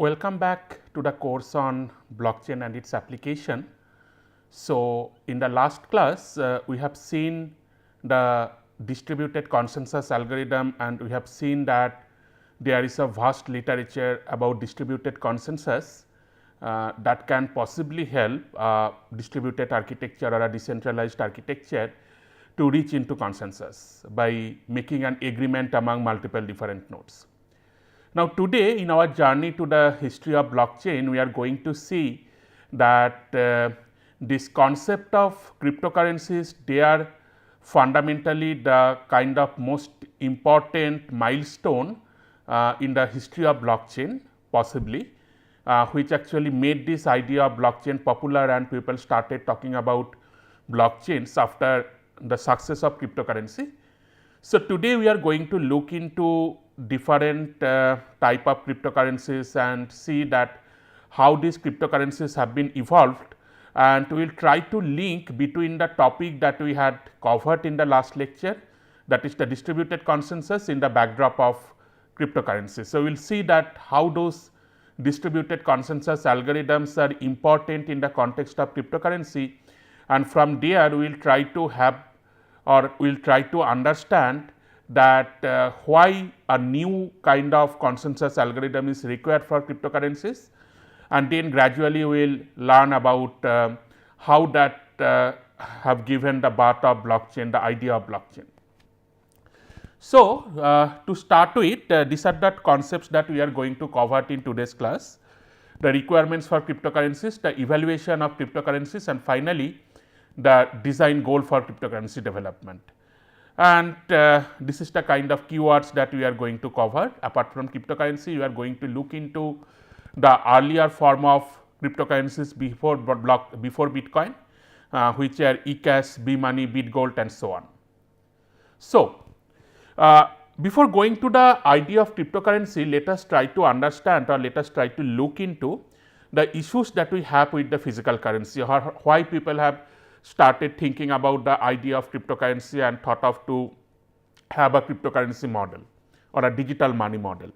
Welcome back to the course on blockchain and its application. So, in the last class, we have seen the distributed consensus algorithm, and we have seen that there is a vast literature about distributed consensus that can possibly help distributed architecture or a decentralized architecture to reach into consensus by making an agreement among multiple different nodes. Now, today in our journey to the history of blockchain, we are going to see that this concept of cryptocurrencies, they are fundamentally the kind of most important milestone in the history of blockchain possibly, which actually made this idea of blockchain popular, and people started talking about blockchains after the success of cryptocurrency. So, today we are going to look into different type of cryptocurrencies and see that how these cryptocurrencies have been evolved, and we will try to link between the topic that we had covered in the last lecture, that is the distributed consensus in the backdrop of cryptocurrencies. So, we will see that how those distributed consensus algorithms are important in the context of cryptocurrency, and from there we will try to have or we will try to understand that why a new kind of consensus algorithm is required for cryptocurrencies, and then gradually we will learn about how that have given the birth of blockchain, the idea of blockchain. So, to start with, these are the concepts that we are going to cover in today's class: the requirements for cryptocurrencies, the evaluation of cryptocurrencies, and finally the design goal for cryptocurrency development. And this is the kind of keywords that we are going to cover. Apart from cryptocurrency, we are going to look into the earlier form of cryptocurrencies before Bitcoin, which are eCash, B-money, BitGold, and so on. So, before going to the idea of cryptocurrency, let us try to understand, or let us try to look into the issues that we have with the physical currency, or why people have started thinking about the idea of cryptocurrency and thought of to have a cryptocurrency model or a digital money model.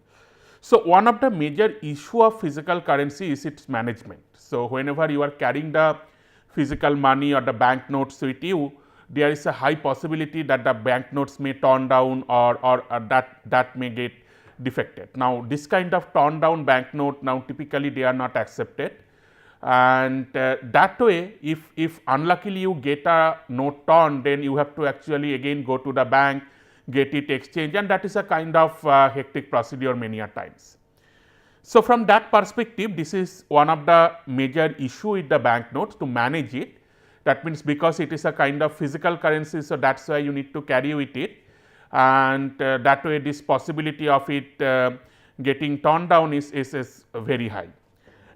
So, one of the major issue of physical currency is its management. So, whenever you are carrying the physical money or the banknotes with you, there is a high possibility that the banknotes may turn down, or that may get defected. Now, this kind of torn down banknote, now typically they are not accepted, and that way if unluckily you get a note torn, then you have to actually again go to the bank, get it exchanged, and that is a kind of hectic procedure many a times. So, from that perspective, this is one of the major issue with the banknotes, to manage it. That means, because it is a kind of physical currency, so that is why you need to carry with it, and that way this possibility of it getting torn down is very high.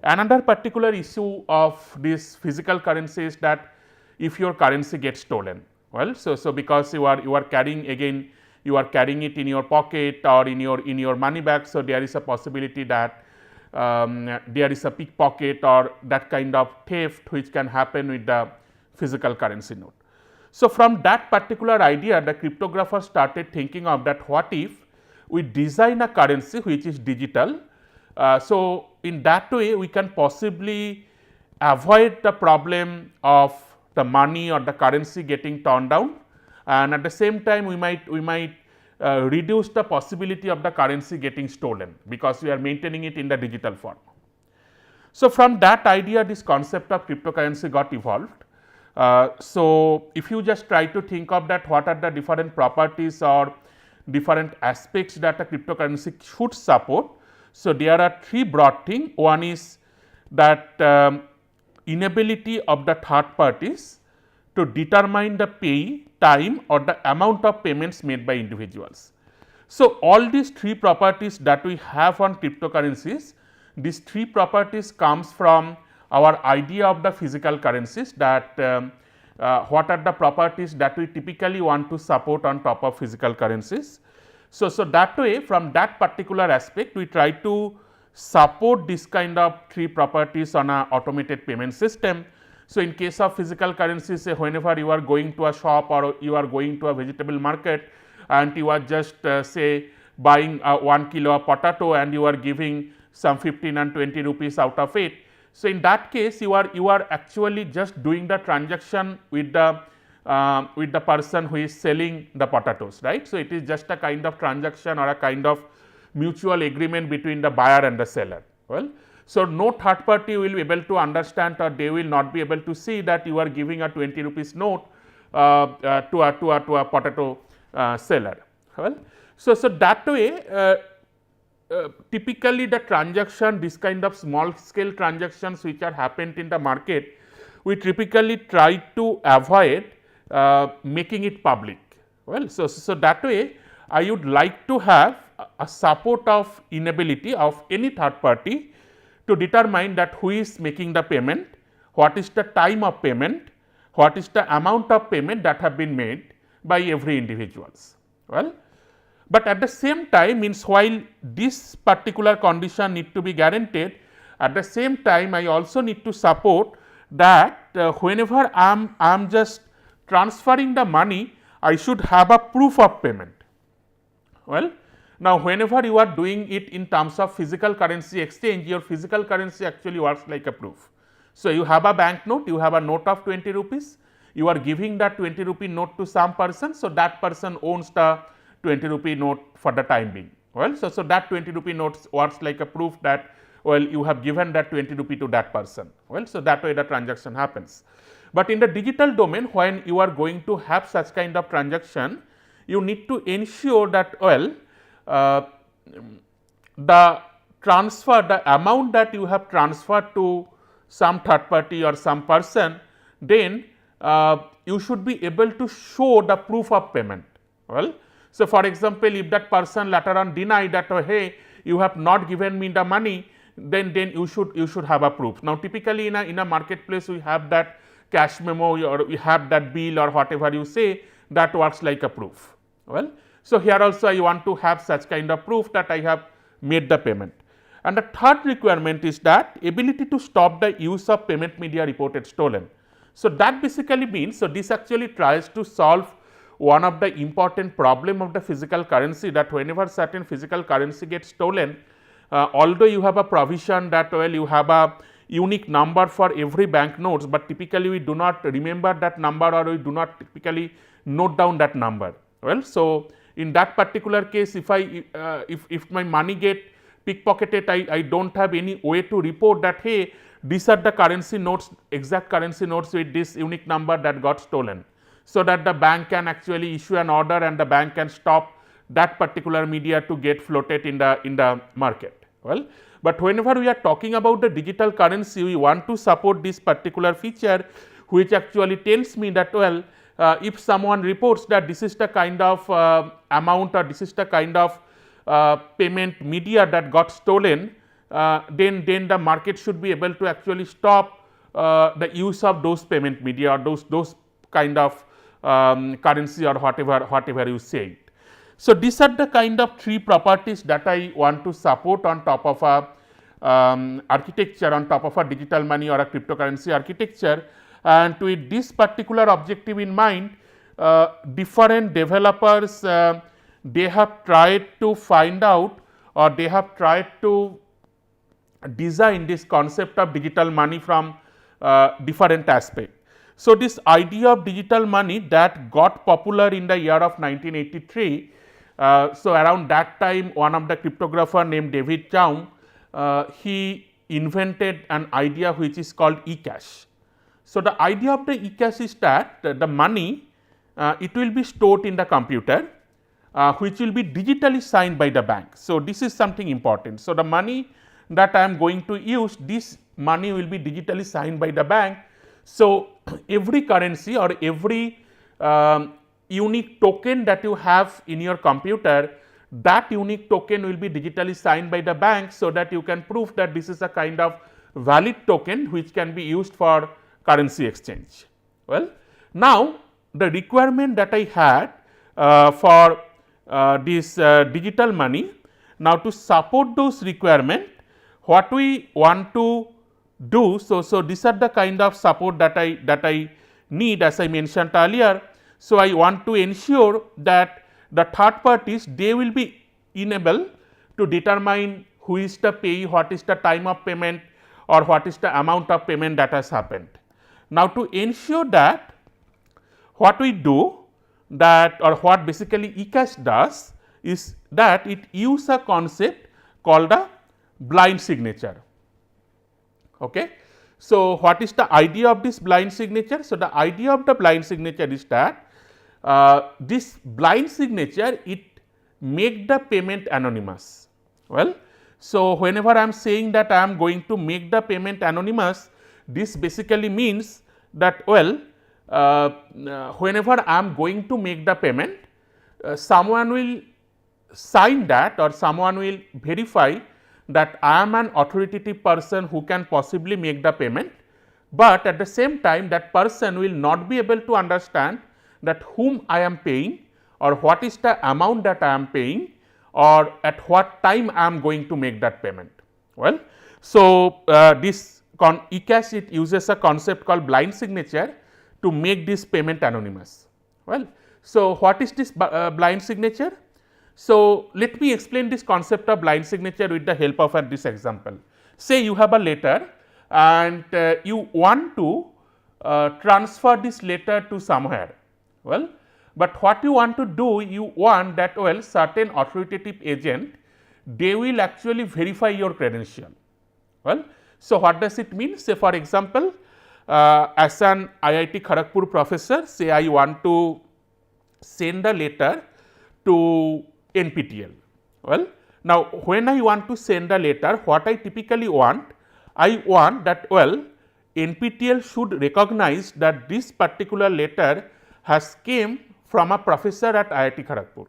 Another particular issue of this physical currency is that if your currency gets stolen, well, so because you are carrying, again you are carrying it in your pocket or in your money bag, so there is a possibility that there is a pickpocket or that kind of theft which can happen with the physical currency note. So, from that particular idea, the cryptographers started thinking of that, what if we design a currency which is digital. So, in that way we can possibly avoid the problem of the money or the currency getting torn down, and at the same time we might reduce the possibility of the currency getting stolen, because we are maintaining it in the digital form. So, from that idea this concept of cryptocurrency got evolved. So, if you just try to think of that, what are the different properties or different aspects that a cryptocurrency should support. So, there are three broad things. One is that inability of the third parties to determine the pay time or the amount of payments made by individuals. So, all these three properties that we have on cryptocurrencies, these three properties comes from our idea of the physical currencies, that what are the properties that we typically want to support on top of physical currencies. So, that way, from that particular aspect we try to support this kind of three properties on a automated payment system. So, in case of physical currencies, say whenever you are going to a shop or you are going to a vegetable market and you are just say buying 1 kilo of potato and you are giving some 15 and 20 rupees out of it. So, in that case you are actually just doing the transaction with the person who is selling the potatoes, right. So, it is just a kind of transaction or a kind of mutual agreement between the buyer and the seller. Well, so no third party will be able to understand, or they will not be able to see that you are giving a 20 rupees note to a potato seller. Well, so that way typically the transaction, this kind of small scale transactions which are happened in the market, we typically try to avoid making it public. Well, so that way I would like to have a support of inability of any third party to determine that who is making the payment, what is the time of payment, what is the amount of payment that have been made by every individuals. Well, but at the same time, means while this particular condition need to be guaranteed, at the same time I also need to support that whenever I am just transferring the money, I should have a proof of payment. Well, now whenever you are doing it in terms of physical currency exchange, your physical currency actually works like a proof. So, you have a bank note, you have a note of 20 rupees, you are giving that 20 rupee note to some person. So, that person owns the 20 rupee note for the time being. Well, so that 20 rupee note works like a proof that, well, you have given that 20 rupee to that person. Well, so that way the transaction happens. But in the digital domain, when you are going to have such kind of transaction, you need to ensure that, well, the transfer, the amount that you have transferred to some third party or some person, then you should be able to show the proof of payment. Well, so for example, if that person later on deny that, oh, hey, you have not given me the money, then you should have a proof. Now, typically in a marketplace, we have that cash memo or we have that bill or whatever you say, that works like a proof. Well, so here also I want to have such kind of proof that I have made the payment. And the third requirement is that ability to stop the use of payment media reported stolen. So, that basically means, so this actually tries to solve one of the important problem of the physical currency, that whenever certain physical currency gets stolen, although you have a provision that, well, you have a unique number for every bank notes, but typically we do not remember that number, or we do not typically note down that number. Well, so in that particular case, if if my money get pickpocketed, I do not have any way to report that, hey, these are the currency notes, exact currency notes with this unique number that got stolen. So that the bank can actually issue an order and the bank can stop that particular media to get floated in the market. Well, but whenever we are talking about the digital currency, we want to support this particular feature, which actually tells me that, well, if someone reports that this is the kind of amount, or this is the kind of payment media that got stolen, then the market should be able to actually stop the use of those payment media, or those kind of currency, or whatever you say it. So, these are the kind of three properties that I want to support on top of a architecture, on top of a digital money or a cryptocurrency architecture. And with this particular objective in mind, different developers they have tried to find out, or they have tried to design this concept of digital money from different aspects. So, this idea of digital money that got popular in the year of 1983. So, around that time, one of the cryptographer named David Chaum, he invented an idea which is called e-cash. So, the idea of the e-cash is that the money it will be stored in the computer, which will be digitally signed by the bank. So, this is something important. So, the money that I am going to use, this money will be digitally signed by the bank. So, every currency or every unique token that you have in your computer, that unique token will be digitally signed by the bank, so that you can prove that this is a kind of valid token which can be used for currency exchange. Well, now the requirement that I had for this digital money, now to support those requirement, what we want to do, so these are the kind of support that I need, as I mentioned earlier. So, I want to ensure that the third parties, they will be enabled to determine who is the payee, what is the time of payment, or what is the amount of payment that has happened. Now, to ensure that, what we do that, or what basically eCash does is that it uses a concept called a blind signature. Okay. So, what is the idea of this blind signature? So, the idea of the blind signature is that this blind signature, it make the payment anonymous. Well, so whenever I am saying that I am going to make the payment anonymous, this basically means that, well, whenever I am going to make the payment, someone will sign that, or someone will verify that I am an authoritative person who can possibly make the payment, but at the same time that person will not be able to understand that whom I am paying, or what is the amount that I am paying, or at what time I am going to make that payment. Well, so this eCash, it uses a concept called blind signature to make this payment anonymous. Well, so what is this blind signature? So, let me explain this concept of blind signature with the help of this example. Say you have a letter and you want to transfer this letter to somewhere. Well, but what you want to do, you want that, well, certain authoritative agent, they will actually verify your credential. Well, so what does it mean? Say for example, as an IIT Kharagpur professor, say I want to send a letter to NPTEL. Well, now when I want to send a letter, what I typically want, I want that, well, NPTEL should recognize that this particular letter has came from a professor at IIT Kharagpur.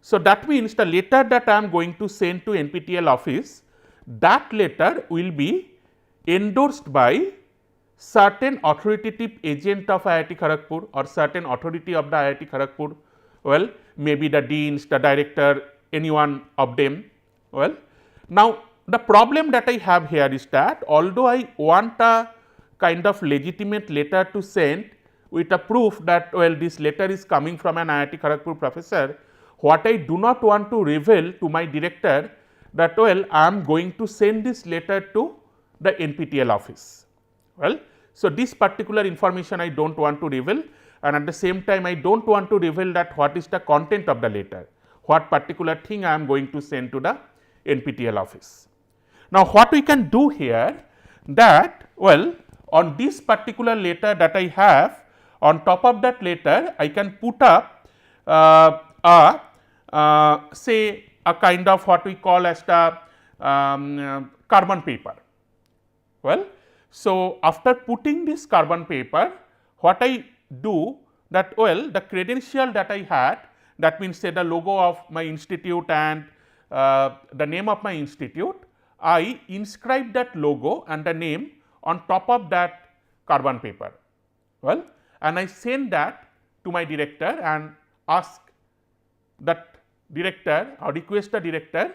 So, that means the letter that I am going to send to NPTEL office, that letter will be endorsed by certain authoritative agent of IIT Kharagpur or certain authority of the IIT Kharagpur. Well, maybe the deans, the director, anyone of them. Well, now the problem that I have here is that although I want a kind of legitimate letter to send with a proof that, well, this letter is coming from an IIT Kharagpur professor, what I do not want to reveal to my director that, well, I am going to send this letter to the NPTEL office. Well, so this particular information I do not want to reveal, and at the same time I do not want to reveal that what is the content of the letter, what particular thing I am going to send to the NPTEL office. Now, what we can do here that, well, on this particular letter that I have, on top of that letter I can put up say a kind of what we call as the carbon paper. Well, so after putting this carbon paper, what I do that, well, the credential that I had, that means say the logo of my institute and the name of my institute, I inscribe that logo and the name on top of that carbon paper. Well, and I send that to my director and ask that director or request the director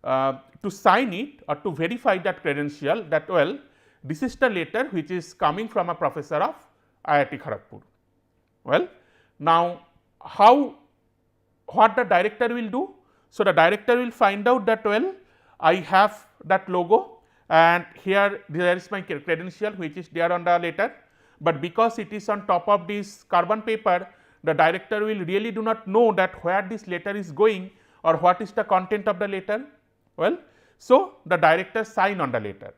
to sign it or to verify that credential that, well, this is the letter which is coming from a professor of IIT Kharagpur. Well, now what the director will do? So, the director will find out that, well, I have that logo and here there is my credential which is there on the letter, but because it is on top of this carbon paper, the director will really do not know that where this letter is going or what is the content of the letter. Well, so the director sign on the letter.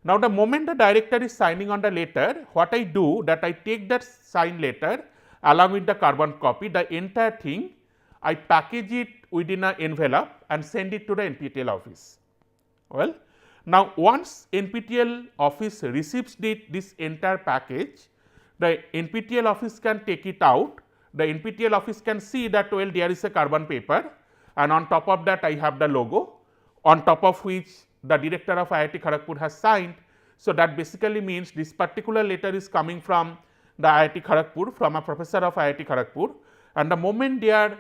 Now, the moment the director is signing on the letter, what I do that I take that signed letter along with the carbon copy, the entire thing I package it within an envelope and send it to the NPTEL office. Well, now once NPTEL office receives this entire package, the NPTEL office can take it out, the NPTEL office can see that, well, there is a carbon paper and on top of that I have the logo, on top of which the director of IIT Kharagpur has signed. So, that basically means this particular letter is coming from the IIT Kharagpur, from a professor of IIT Kharagpur, and the moment they are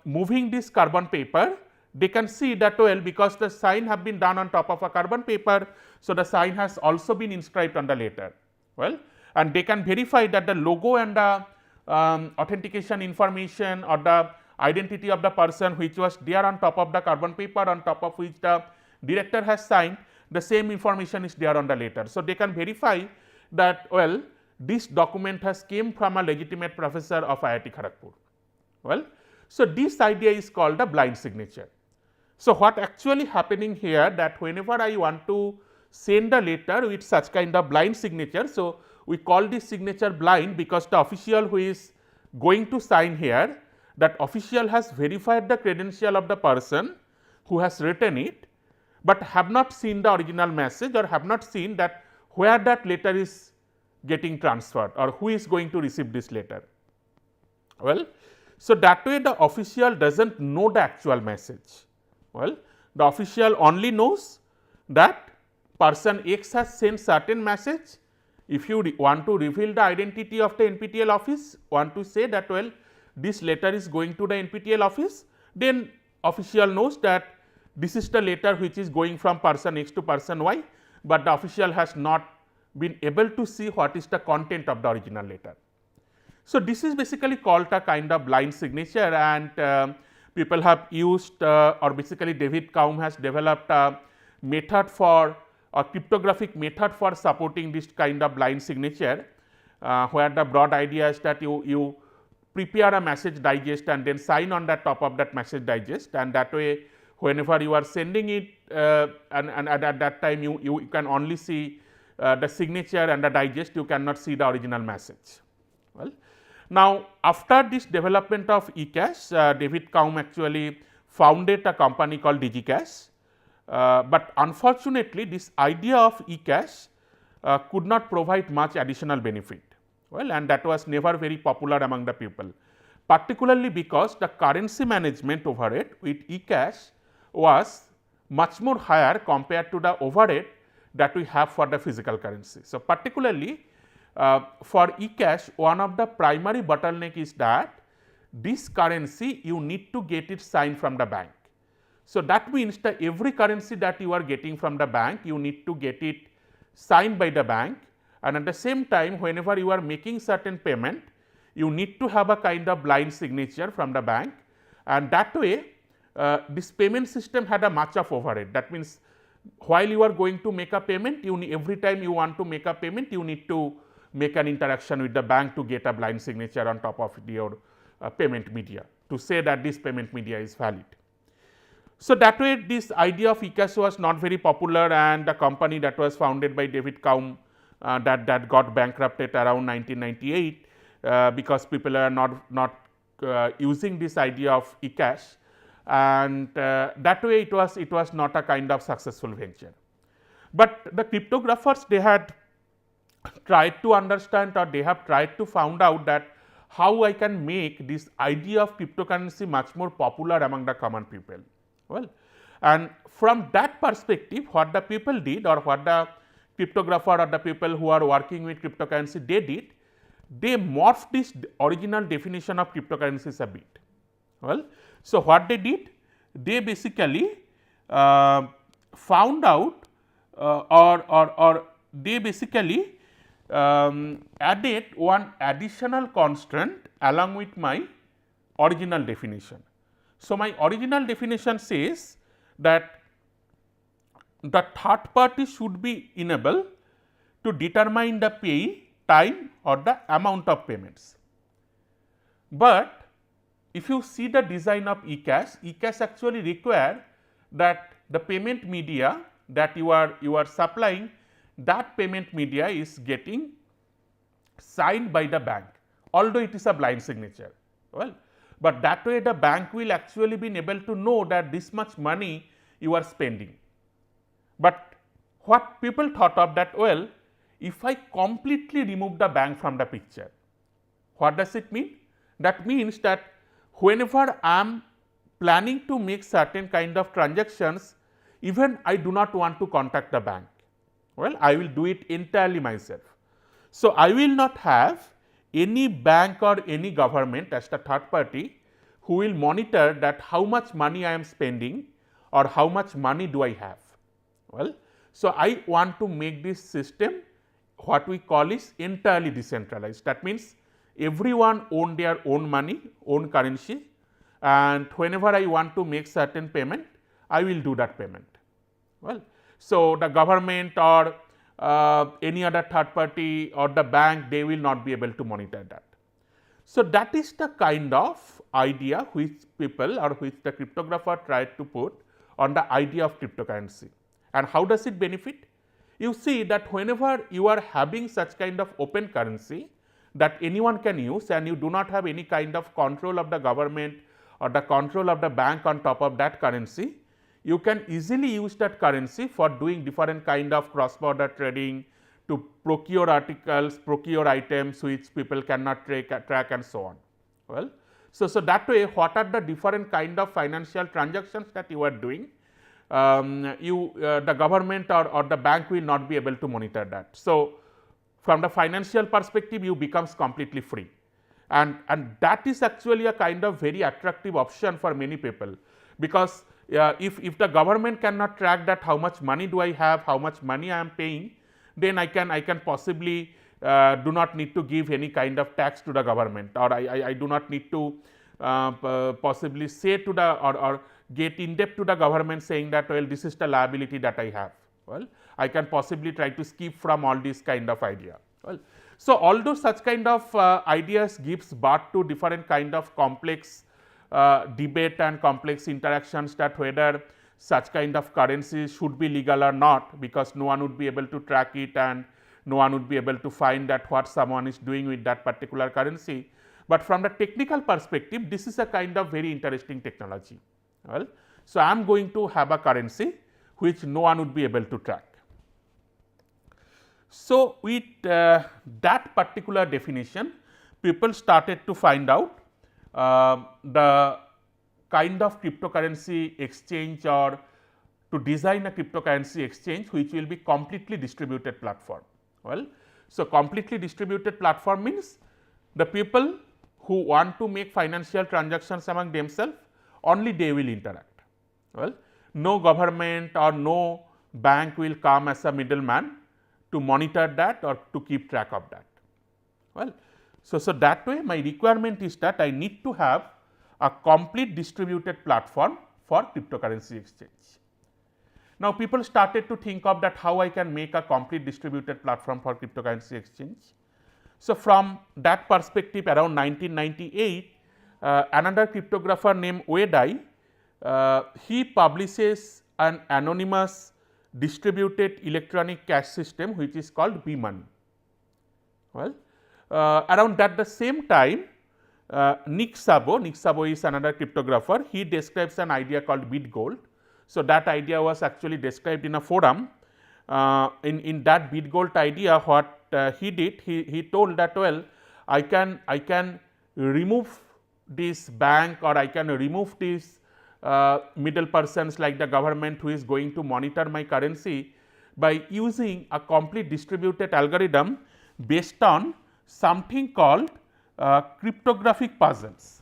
moving this carbon paper, they can see that, well, because the sign have been done on top of a carbon paper, so the sign has also been inscribed on the letter. Well, and they can verify that the logo and the authentication information or the identity of the person which was there on top of the carbon paper on top of which the director has signed, the same information is there on the letter. So, they can verify that well this document has came from a legitimate professor of IIT Kharagpur. Well, so this idea is called a blind signature. So, what actually happening here that whenever I want to send a letter with such kind of blind signature. So, we call this signature blind because the official who is going to sign here, that official has verified the credential of the person who has written it, but have not seen the original message or have not seen that where that letter is getting transferred or who is going to receive this letter. Well, so that way the official does not know the actual message. Well, the official only knows that person X has sent certain message. If you want to reveal the identity of the NPTEL office, want to say that well this letter is going to the NPTEL office, then official knows that this is the letter which is going from person X to person Y, but the official has not been able to see what is the content of the original letter. So, this is basically called a kind of blind signature, and people have used or basically David Kaum has developed a method for a cryptographic method for supporting this kind of blind signature, where the broad idea is that you prepare a message digest and then sign on the top of that message digest, and that way whenever you are sending it and at that time you can only see the signature and the digest, you cannot see the original message. Well, now after this development of eCash, David Kaum actually founded a company called DigiCash. But unfortunately, this idea of eCash could not provide much additional benefit. Well, and that was never very popular among the people, particularly because the currency management overhead with eCash was much more higher compared to the overhead that we have for the physical currency. So, particularly for eCash, one of the primary bottleneck is that this currency you need to get it signed from the bank. So, that means that every currency that you are getting from the bank, you need to get it signed by the bank, and at the same time whenever you are making certain payment, you need to have a kind of blind signature from the bank, and that way this payment system had a much of overhead. That means, while you are going to make a payment, every time you want to make a payment, you need to make an interaction with the bank to get a blind signature on top of your payment media to say that this payment media is valid. So, that way this idea of eCash was not very popular, and the company that was founded by David Kaum that got bankrupted around 1998 because people are not using this idea of eCash, and that way it was not a kind of successful venture. But the cryptographers, they had tried to understand, or they have tried to find out that how I can make this idea of cryptocurrency much more popular among the common people. Well, and from that perspective, what the people did, or what the cryptographer or the people who are working with cryptocurrency they did, they morphed this original definition of cryptocurrencies a bit. Well, so what they did, they basically found out or they basically added one additional constraint along with my original definition. So, my original definition says that the third party should be enabled to determine the payee time or the amount of payments. But if you see the design of eCash, eCash actually require that the payment media that you are supplying, that payment media is getting signed by the bank, although it is a blind signature. Well, but that way the bank will actually be able to know that this much money you are spending. But what people thought of that, well, if I completely remove the bank from the picture, what does it mean? That means that whenever I am planning to make certain kind of transactions, even I do not want to contact the bank, well, I will do it entirely myself. So, I will not have any bank or any government as the third party who will monitor that how much money I am spending or how much money do I have. Well, so I want to make this system what we call is entirely decentralized. That means, everyone own their own money, own currency, and whenever I want to make certain payment, I will do that payment. Well, so the government or any other third party or the bank, they will not be able to monitor that. So that is the kind of idea which people or which the cryptographer tried to put on the idea of cryptocurrency. And how does it benefit? You see that whenever you are having such kind of open currency that anyone can use, and you do not have any kind of control of the government or the control of the bank on top of that currency, you can easily use that currency for doing different kind of cross border trading, to procure articles, procure items which people cannot track and so on. Well, so that way, what are the different kind of financial transactions that you are doing, the government or the bank will not be able to monitor that. So, from the financial perspective, you becomes completely free, and that is actually a kind of very attractive option for many people, because if the government cannot track that how much money do I have, how much money I am paying, then I can possibly do not need to give any kind of tax to the government, or I do not need to possibly say to the or get in debt to the government saying that, well, this is the liability that I have. Well, I can possibly try to skip from all this kind of idea. Well, so although such kind of ideas gives birth to different kind of complex debate and complex interactions, that whether such kind of currencies should be legal or not, because no one would be able to track it and no one would be able to find that what someone is doing with that particular currency. But from the technical perspective, this is a kind of very interesting technology. Well, so I am going to have a currency which no one would be able to track. So, with that particular definition, people started to find out the kind of cryptocurrency exchange, or to design a cryptocurrency exchange which will be completely distributed platform. Well, so completely distributed platform means the people who want to make financial transactions among themselves, only they will interact. Well, no government or no bank will come as a middleman to monitor that or to keep track of that. Well, so that way my requirement is that I need to have a complete distributed platform for cryptocurrency exchange. Now, people started to think of that how I can make a complete distributed platform for cryptocurrency exchange. So, from that perspective, around 1998, another cryptographer named Wei, he publishes an anonymous distributed electronic cash system which is called B-Money. Well, around that the same time, Nick Szabo is another cryptographer, he describes an idea called BitGold. So, that idea was actually described in a forum. In that BitGold idea, what he did, he told that, well, I can remove this bank, or I can remove these middle persons like the government who is going to monitor my currency by using a complete distributed algorithm based on something called cryptographic puzzles.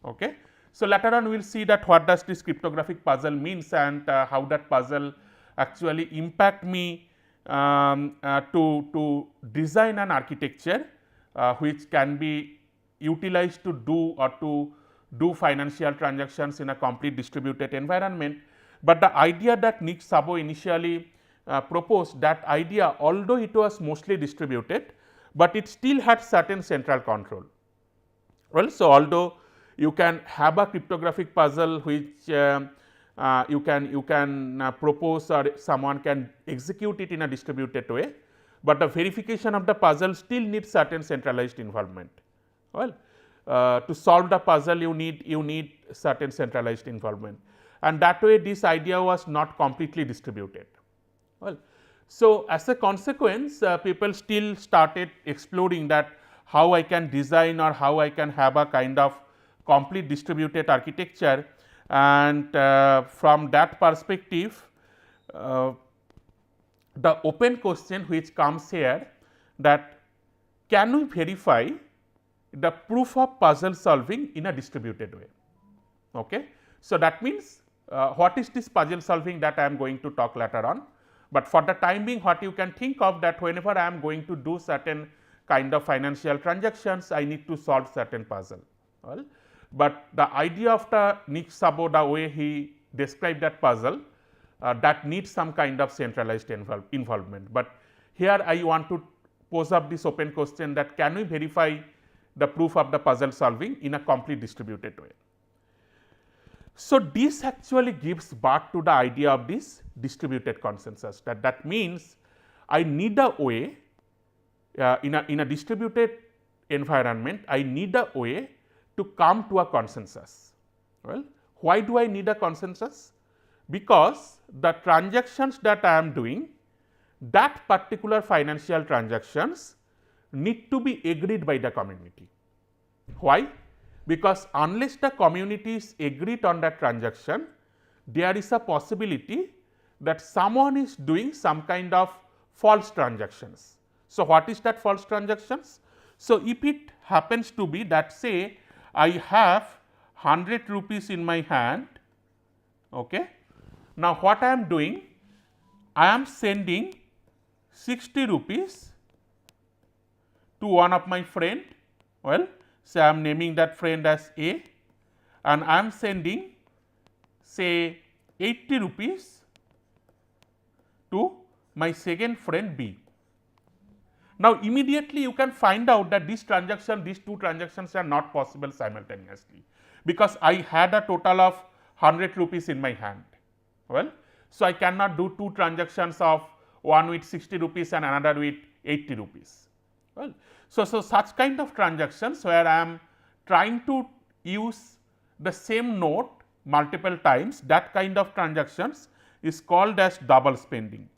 Okay. So, later on we will see that what does this cryptographic puzzle means, and how that puzzle actually impact me to design an architecture which can be utilized to do financial transactions in a complete distributed environment. But the idea that Nick Szabo initially proposed, that idea, although it was mostly distributed, but it still had certain central control. Well, so although you can have a cryptographic puzzle which you can propose, or someone can execute it in a distributed way, but the verification of the puzzle still needs certain centralized involvement. Well, to solve the puzzle you need certain centralized involvement, and that way this idea was not completely distributed. Well, so as a consequence, people still started exploring that how I can design or how I can have a kind of complete distributed architecture, and from that perspective, the open question which comes here, that can we verify the proof of puzzle solving in a distributed way. Okay. So, that means what is this puzzle solving, that I am going to talk later on, but for the time being what you can think of, that whenever I am going to do certain kind of financial transactions, I need to solve certain puzzle. Well, but the idea of the Nick Szabo, the way he described that puzzle, that needs some kind of centralized involvement. But here I want to pose up this open question that can we verify the proof of the puzzle solving in a complete distributed way. So, this actually gives birth to the idea of this distributed consensus, that means I need a way in a distributed environment, I need a way to come to a consensus. Well, why do I need a consensus? Because the transactions that I am doing, that particular financial transactions need to be agreed by the community. Why? Because unless the community is agreed on that transaction, there is a possibility that someone is doing some kind of false transactions. So, what is that false transactions? So, if it happens to be that say I have 100 rupees in my hand, okay. Now, what I am doing? I am sending 60 rupees to one of my friend, well, say I am naming that friend as A, and I am sending say 80 rupees to my second friend B. Now, immediately you can find out that these two transactions are not possible simultaneously, because I had a total of 100 rupees in my hand. Well, so I cannot do two transactions of one with 60 rupees and another with 80 rupees. Well, so such kind of transactions where I am trying to use the same note multiple times, that kind of transactions is called as double spending.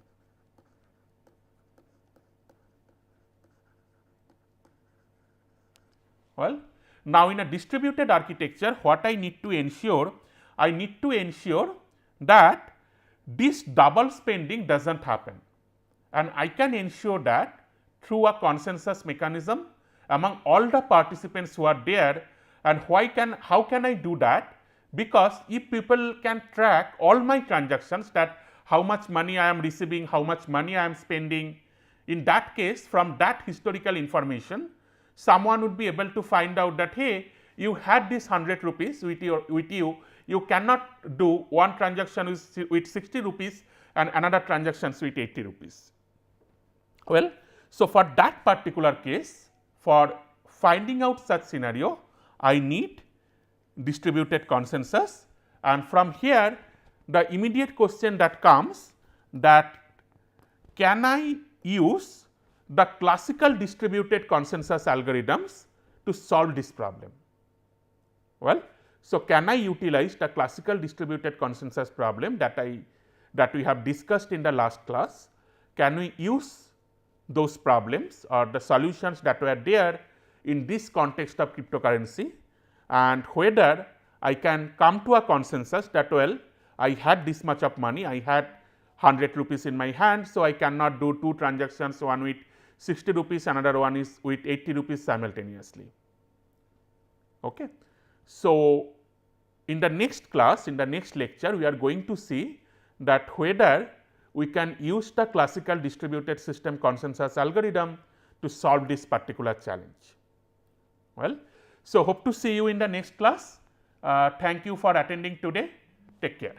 Well, now in a distributed architecture, what I need to ensure? I need to ensure that this double spending does not happen, and I can ensure that through a consensus mechanism among all the participants who are there. And how can I do that? Because if people can track all my transactions, that how much money I am receiving, how much money I am spending, in that case from that historical information, someone would be able to find out that hey, you had this 100 rupees with you, you cannot do one transaction with 60 rupees and another transactions with 80 rupees. Well, so for that particular case, for finding out such scenario, I need distributed consensus, and from here the immediate question that comes, that can I use the classical distributed consensus algorithms to solve this problem? Well, so can I utilize the classical distributed consensus problem that we have discussed in the last class? Can we use those problems or the solutions that were there in this context of cryptocurrency, and whether I can come to a consensus that well, I had this much of money, I had 100 rupees in my hand, so I cannot do two transactions, one with 60 rupees, another one is with 80 rupees simultaneously. Okay. So, in the next class, in the next lecture, we are going to see that whether we can use the classical distributed system consensus algorithm to solve this particular challenge. Well, so hope to see you in the next class. Thank you for attending today. Take care.